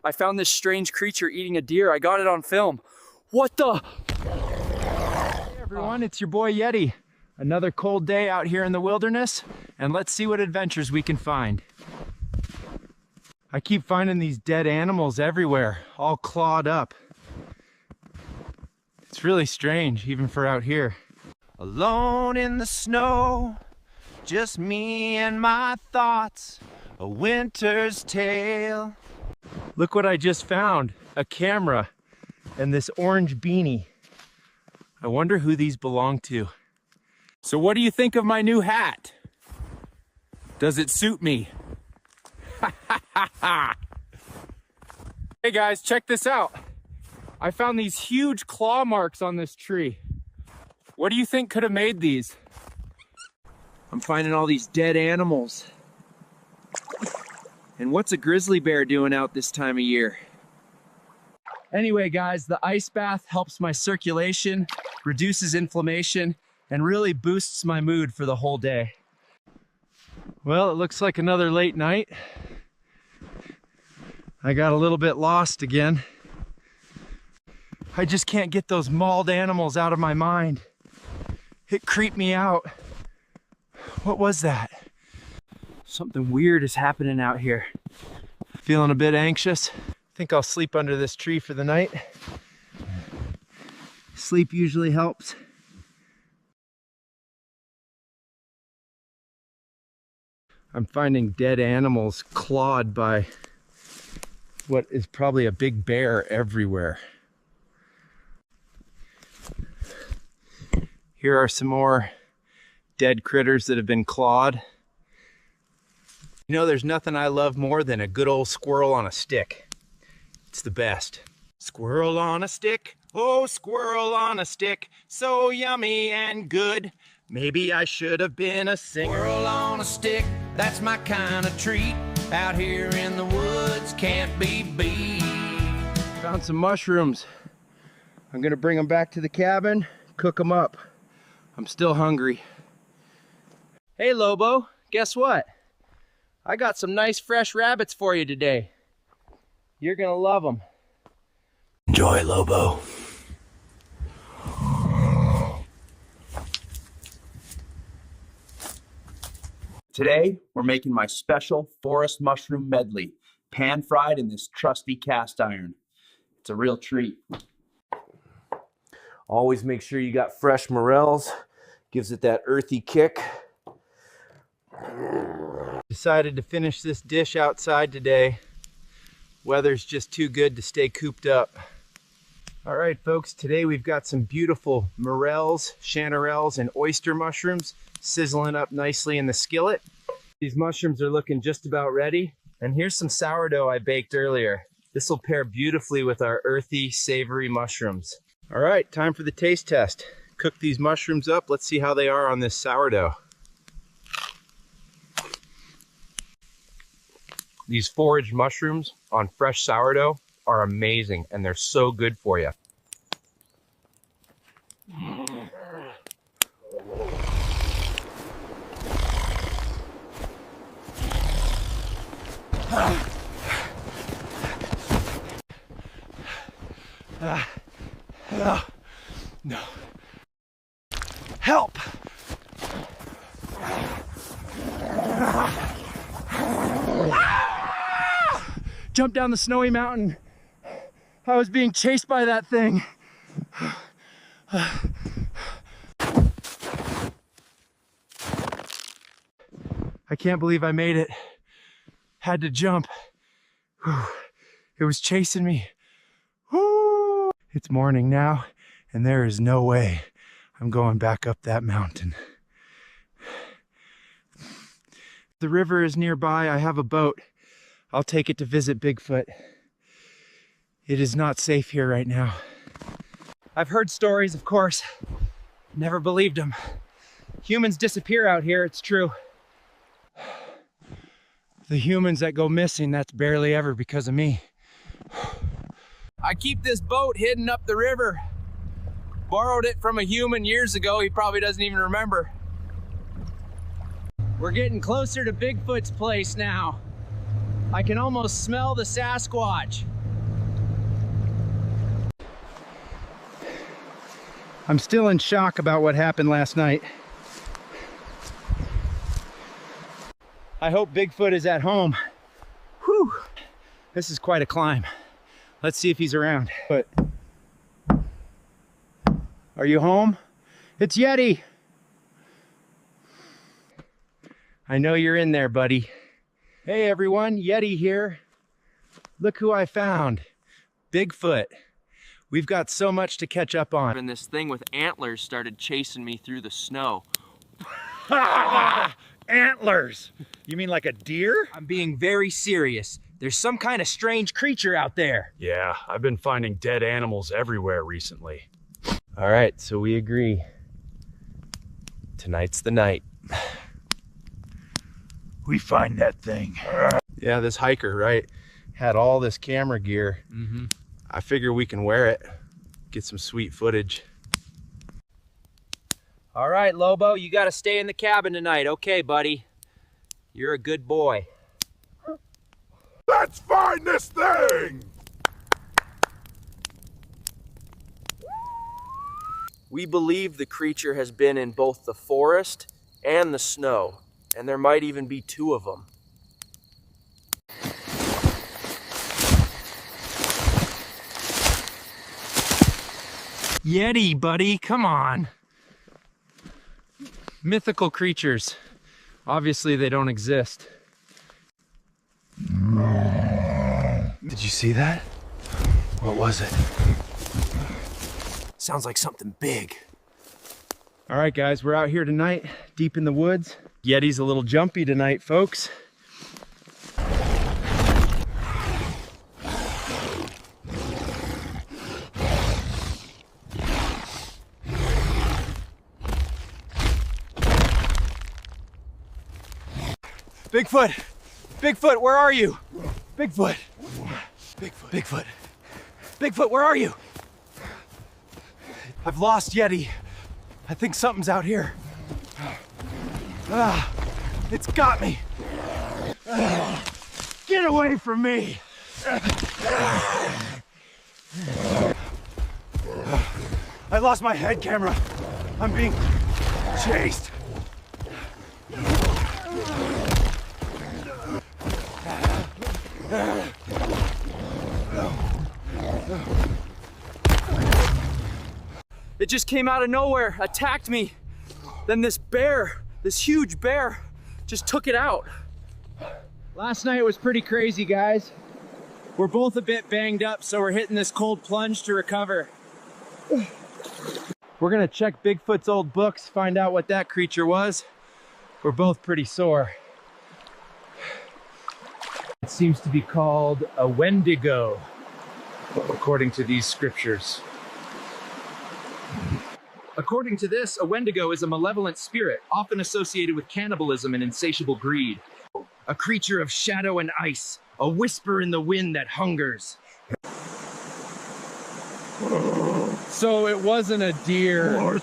I found this strange creature eating a deer. I got it on film. What the? Hey everyone, it's your boy Yeti. Another cold day out here in the wilderness, and let's see what adventures we can find. I keep finding these dead animals everywhere, all clawed up. It's really strange, even for out here. Alone in the snow, just me and my thoughts, a winter's tale. Look what I just found, a camera and this orange beanie. I wonder who these belong to. So what do you think of my new hat? Does it suit me? Hey guys, check this out. I found these huge claw marks on this tree. What do you think could have made these? I'm finding all these dead animals. And what's a grizzly bear doing out this time of year? Anyway guys, the ice bath helps my circulation, reduces inflammation, and really boosts my mood for the whole day. Well, it looks like another late night. I got a little bit lost again. I just can't get those mauled animals out of my mind. It creeped me out. What was that? Something weird is happening out here. Feeling a bit anxious. Think I'll sleep under this tree for the night. Sleep usually helps. I'm finding dead animals clawed by what is probably a big bear everywhere. Here are some more dead critters that have been clawed. You know, there's nothing I love more than a good old squirrel on a stick. It's the best. Squirrel on a stick, oh squirrel on a stick, so yummy and good. Maybe I should have been a singer. Squirrel on a stick, that's my kind of treat. Out here in the woods, can't be beat. Found some mushrooms. I'm gonna bring them back to the cabin, cook them up. I'm still hungry. Hey Lobo, guess what? I got some nice fresh rabbits for you today. You're gonna love them. Enjoy, Lobo. Today, we're making my special forest mushroom medley, pan-fried in this trusty cast iron. It's a real treat. Always make sure you got fresh morels. Gives it that earthy kick. Decided to finish this dish outside today. Weather's just too good to stay cooped up. All right, folks, today we've got some beautiful morels, chanterelles, and oyster mushrooms sizzling up nicely in the skillet. These mushrooms are looking just about ready. And here's some sourdough I baked earlier. This will pair beautifully with our earthy, savory mushrooms. All right, time for the taste test. Cook these mushrooms up. Let's see how they are on this sourdough. These foraged mushrooms on fresh sourdough are amazing, and they're so good for you. No. Help! Jumped down the snowy mountain. I was being chased by that thing. I can't believe I made it. Had to jump. It was chasing me. It's morning now, and there is no way I'm going back up that mountain. The river is nearby. I have a boat. I'll take it to visit Bigfoot. It is not safe here right now. I've heard stories, of course. Never believed them. Humans disappear out here, it's true. The humans that go missing, that's barely ever because of me. I keep this boat hidden up the river. Borrowed it from a human years ago. He probably doesn't even remember. We're getting closer to Bigfoot's place now. I can almost smell the Sasquatch. I'm still in shock about what happened last night. I hope Bigfoot is at home. Whew. This is quite a climb. Let's see if he's around. But are you home? It's Yeti. I know you're in there, buddy. Hey everyone, Yeti here. Look who I found. Bigfoot. We've got so much to catch up on. And this thing with antlers started chasing me through the snow. Antlers! You mean like a deer? I'm being very serious. There's some kind of strange creature out there. Yeah, I've been finding dead animals everywhere recently. All right, so we agree. Tonight's the night. We find that thing. Yeah, this hiker, right, had all this camera gear. I figure we can wear it, get some sweet footage. All right, Lobo, you got to stay in the cabin tonight. Okay, buddy. You're a good boy. Let's find this thing! We believe the creature has been in both the forest and the snow, and there might even be two of them. Yeti, buddy, come on. Mythical creatures. Obviously, they don't exist. Did you see that? What was it? Sounds like something big. All right, guys, we're out here tonight, deep in the woods. Yeti's a little jumpy tonight, folks. Bigfoot! Bigfoot, where are you? Bigfoot! Bigfoot! Bigfoot! Bigfoot, where are you? I've lost Yeti. I think something's out here. It's got me. Get away from me! I lost my head camera. I'm being chased. It just came out of nowhere, attacked me. Then this bear, this huge bear, just took it out. Last night was pretty crazy, guys. We're both a bit banged up, so we're hitting this cold plunge to recover. We're gonna check Bigfoot's old books, find out what that creature was. We're both pretty sore. It seems to be called a Wendigo, according to these scriptures. According to this, a Wendigo is a malevolent spirit, often associated with cannibalism and insatiable greed. A creature of shadow and ice, a whisper in the wind that hungers. So it wasn't a deer.